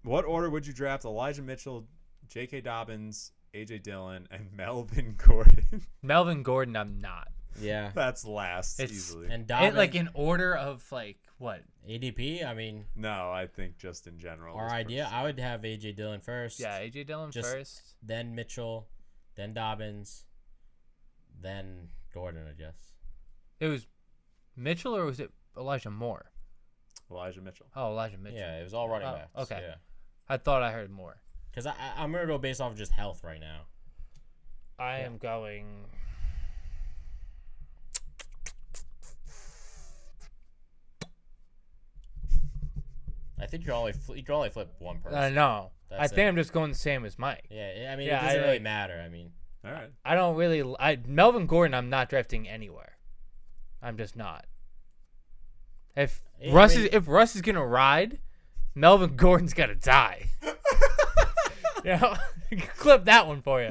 What order would you draft Elijah Mitchell, J.K. Dobbins, A.J. Dillon, and Melvin Gordon? Melvin Gordon, I'm not. Yeah. That's last easily. And Dobbins, Like in order of like what? ADP, I mean. No, I think just in general. Our idea, I would have A.J. Dillon first. Yeah, A.J. Dillon first. Then Mitchell, then Dobbins, then Gordon, I guess. It was Mitchell or was it Elijah Moore? Elijah Mitchell. Oh, Elijah Mitchell. Yeah, it was all running backs. Okay. Yeah. I thought I heard Moore. Because I'm going to go based off of just health right now. I am going. I think you can only flip one person. No. That's I think I'm just going the same as Mike. Yeah, I mean, Yeah, it doesn't I- really matter. I mean, All right. I don't really. Melvin Gordon, I'm not drafting anywhere. I'm just not. If Yeah, Russ is gonna ride, Melvin Gordon's gotta die. Clip that one for you.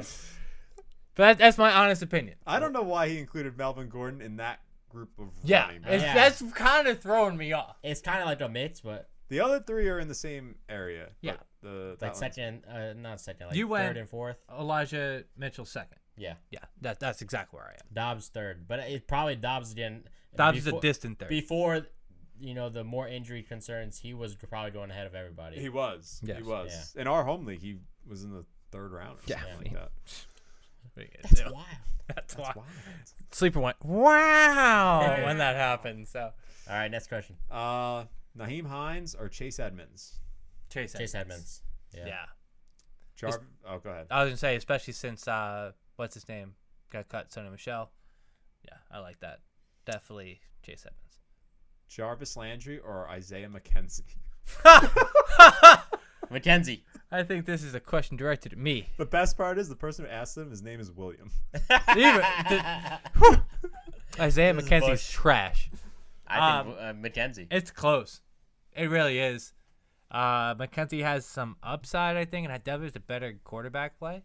But that's my honest opinion. I don't know why he included Melvin Gordon in that group of Yeah, running backs. that's kind of throwing me off. it's kind of like a mix, but The other three are in the same area. Yeah. The like second, not second, like You went- third and fourth. Elijah Mitchell second. Yeah, Yeah, that's exactly where I am. Dobbs third, but it's probably Dobbs again. Dobbs is a distant third. Before, the more injury concerns, he was probably going ahead of everybody. He was. Yes. He was. In our home league, he was in the third round or Yeah. something like that. That's wild. That's why. That's wild. Sleeper went, wow, when that happened. So All right, next question. Nyheim Hines or Chase Edmonds? Chase Edmonds. Yeah. Jarvis. Oh, go ahead. I was gonna say, especially since what's his name got cut, Sonny Michelle. Yeah, I like that. Definitely Chase Edmonds. Jarvis Landry or Isaiah McKenzie? McKenzie. I think this is a question directed at me. The best part is the person who asked him, his name is William. Isaiah This is McKenzie's Bush. trash. I think McKenzie. It's close. It really is. McKenzie has some upside, I think, and definitely is a better quarterback play.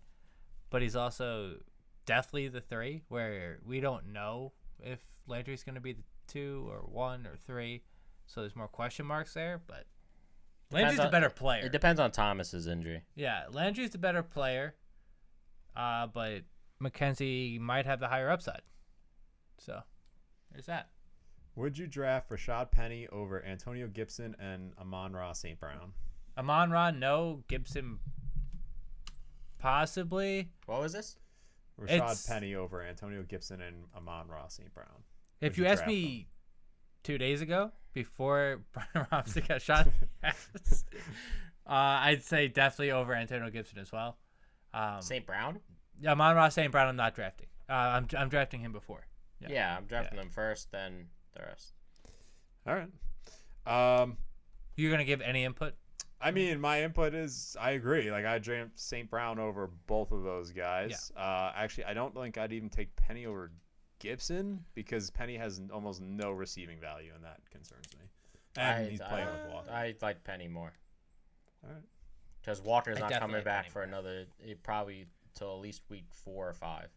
But he's also definitely the 3, where we don't know if Landry's going to be the 2 or 1 or 3. So there's more question marks there. But Landry's a better player. It depends on Thomas's injury. Yeah, Landry's the better player. But McKenzie might have the higher upside. So there's that. Would you draft Rashad Penny over Antonio Gibson and Amon-Ra St. Brown? Amon-Ra, no. Gibson, possibly. What was this? Rashad Penny over Antonio Gibson and Amon-Ra St. Brown. If Would you you asked draft me 2 days ago, before Brian Robinson got shot, I'd say definitely over Antonio Gibson as well. St. Brown? Amon-Ra St. Brown, I'm not drafting. I'm drafting him before. Yeah, I'm drafting them first, then the rest. All right. You're gonna give any input? I mean, my input is I agree. Like I draft St. Brown over both of those guys. Actually, I don't think I'd even take Penny over Gibson because Penny has almost no receiving value, and that concerns me. And he's playing with Walker. I like Penny more. All right. Because Walker's I not definitely coming like back Penny for another, probably till at least week 4 or 5.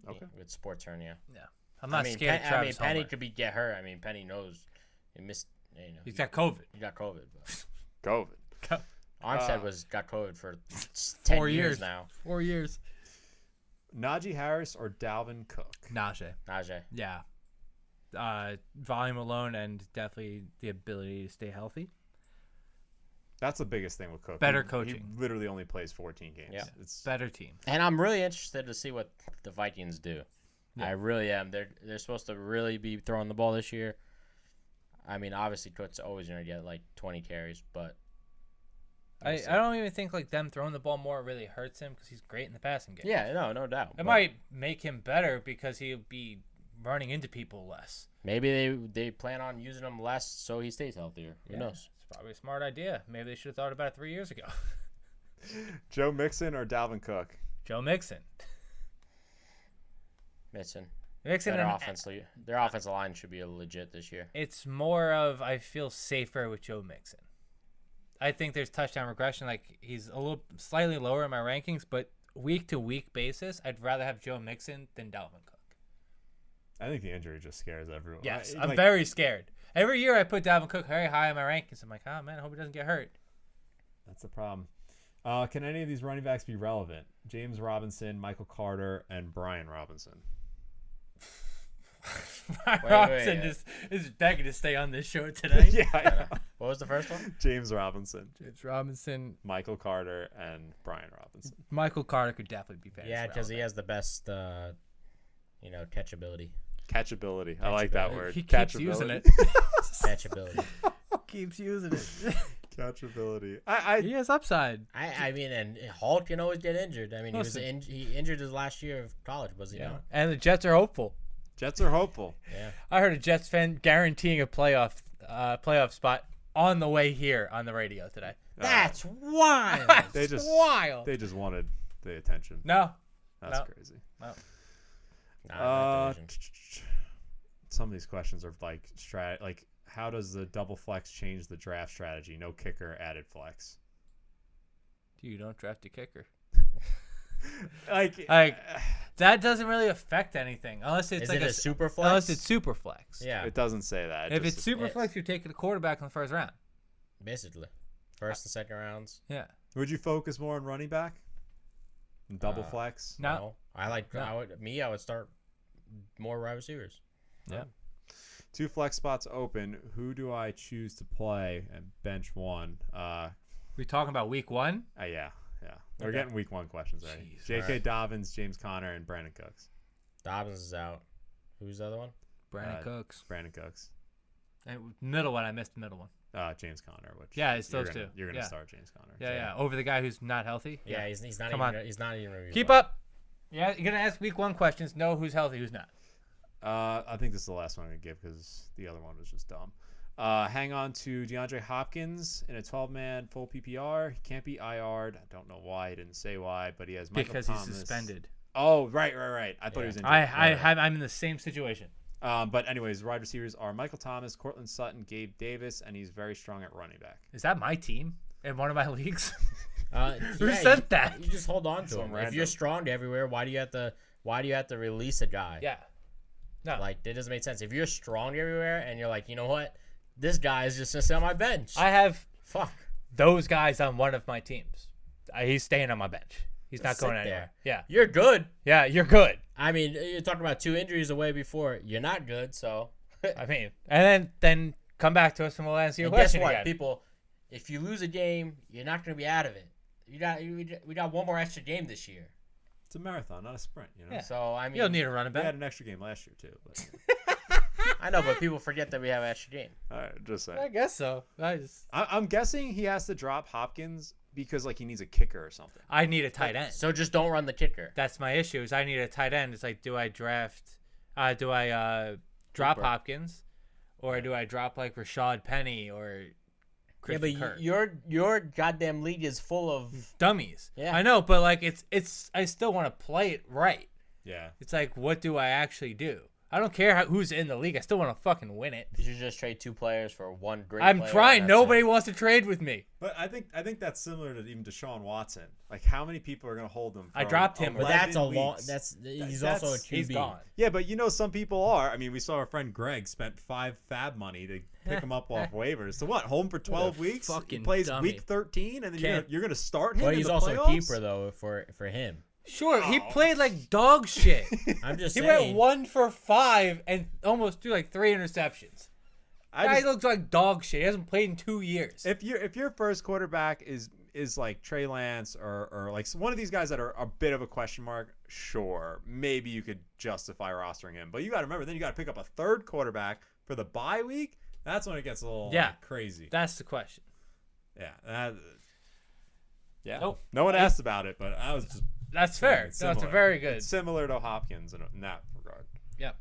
Yeah. Okay. With sports hernia. Yeah. I'm not scared of Travis Penny Homer. could get hurt. I mean, Penny knows he missed. He's got COVID. He got COVID. But COVID. Armstead got COVID for 10 4 years now. 4 years. Najee Harris or Dalvin Cook? Najee. Yeah. Volume alone and definitely the ability to stay healthy. That's the biggest thing with Cook. Better He coaching. literally only plays 14 games. Yeah. It's Better team. And I'm really interested to see what the Vikings do. Yeah. I really am. They're supposed to really be throwing the ball this year. I mean, obviously, Cook's always going to get like 20 carries, but I don't even think like them throwing the ball more really hurts him because he's great in the passing game. yeah, no doubt. It But might make him better because he'll be running into people less. maybe they plan on using him less so he stays healthier. Who knows? It's probably a smart idea. Maybe they should have thought about it 3 years ago. Joe Mixon or Dalvin Cook? Joe Mixon. Mixon. Mixon Their and offensive line should be legit this year. it's more of I feel safer with Joe Mixon. I think there's touchdown regression. Like he's a little slightly lower in my rankings, but week to week basis, I'd rather have Joe Mixon than Dalvin Cook. I think the injury just scares everyone. Yes, I'm very scared. Every year I put Dalvin Cook very high on my rankings. I'm like, oh man, I hope he doesn't get hurt. That's the problem. Can any of these running backs be relevant? James Robinson, Michael Carter, and Brian Robinson. Robinson is begging to stay on this show today. Yeah. What was the first one? James Robinson, Michael Carter, and Brian Robinson. Michael Carter could definitely be fantasy. Yeah, because he has the best, catchability. Catchability. I like that word. He keeps using it. Catchability. Keeps using it. Catchability. He has upside. I mean, and Hall can always get injured. I mean, he injured his last year of college, was he not? And the Jets are hopeful. Jets are hopeful. Yeah. I heard a Jets fan guaranteeing a playoff spot on the way here on the radio today. That's wild. Wild. They just wanted the attention. No. That's crazy. No. Some of these questions are like how does the double flex change the draft strategy? No kicker, added flex. You don't draft a kicker. like that doesn't really affect anything unless it's a super flex. Unless it's super flex. Yeah. It doesn't say that. If it's super flex, you're taking a quarterback in the first round. Basically, first and second rounds. Yeah. Would you focus more on running back? Double flex? No. I would start more wide receivers. Yeah. 2 flex spots open. Who do I choose to play and bench one? We talking about week 1? Yeah. We're getting week 1 questions already. Jeez, J.K. Dobbins, James Conner, and Brandon Cooks. Dobbins is out. Who's the other one? Brandon Cooks. And middle one, I missed the middle one. James Conner. It's those two. You're gonna start James Conner. Yeah. Over the guy who's not healthy. Yeah, he's not. Come even, on. He's not even. Reviewed. Keep up. Yeah, you're gonna ask week 1 questions. Know who's healthy, who's not. I think this is the last one I'm gonna give because the other one was just dumb. Hang on to DeAndre Hopkins in a 12-man full PPR. He can't be IR'd. I don't know why. He didn't say why, but he has Michael because Thomas. He's suspended. Oh, right. I thought he was injured. I'm in the same situation. But anyways, wide receivers are Michael Thomas, Cortland Sutton, Gabe Davis, and he's very strong at running back. Is that my team in one of my leagues? Who sent that? You just hold on to him. If you're strong everywhere, why do you have to release a guy? Yeah. No. Like, that doesn't make sense. If you're strong everywhere and you're like, you know what? This guy is just going to sit on my bench. I have Fuck. those guys on one of my teams. He's staying on my bench. He's not going anywhere. Yeah. You're good. Yeah, you're good. I mean, you're talking about 2 injuries away before. You're not good, so. I mean, and then come back to us and we'll answer your question. Guess what, again. people? If you lose a game, you're not going to be out of it. We got one more extra game this year. It's a marathon, not a sprint. Yeah. So I mean, you don't need a running we back. had an extra game last year too. But, I know, but people forget that we have an extra game. all right, just saying. I guess so. I'm guessing he has to drop Hopkins because like he needs a kicker or something. I need a tight end. So just don't run the kicker. That's my issue. Is I need a tight end. It's like, do I drop Hopkins, or do I drop like Rashad Penny or Christian Kirk? Your goddamn league is full of dummies. Yeah, I know, but like it's I still want to play it right. Yeah. It's like, what do I actually do? I don't care who's in the league. I still want to fucking win it. You should just trade 2 players for one great I'm player. trying. Nobody wants to trade with me. But I think that's similar to even Deshaun Watson. Like, how many people are going to hold him? I dropped him. But that's a long. Weeks? He's also a QB. He's gone. Yeah, but some people are. I mean, we saw our friend Greg spent 5 fab money to pick him up off waivers. So what? Hold him for 12 weeks. He plays dummy. week 13, and then you're gonna start him. But in he's the also playoffs? a keeper though for him. Sure, he played like dog shit. I'm just he saying. went 1 for 5 and almost threw like 3 interceptions. Guy looks like dog shit. He hasn't played in 2 years. If your first quarterback is like Trey Lance or like one of these guys that are a bit of a question mark, sure, maybe you could justify rostering him. But you got to remember, then you got to pick up a third quarterback for the bye week. That's when it gets a little crazy. That's the question. Yeah. Nope. No one asked about it, but I was just. That's fair. That's a very good. It's similar to Hopkins in that regard. Yep.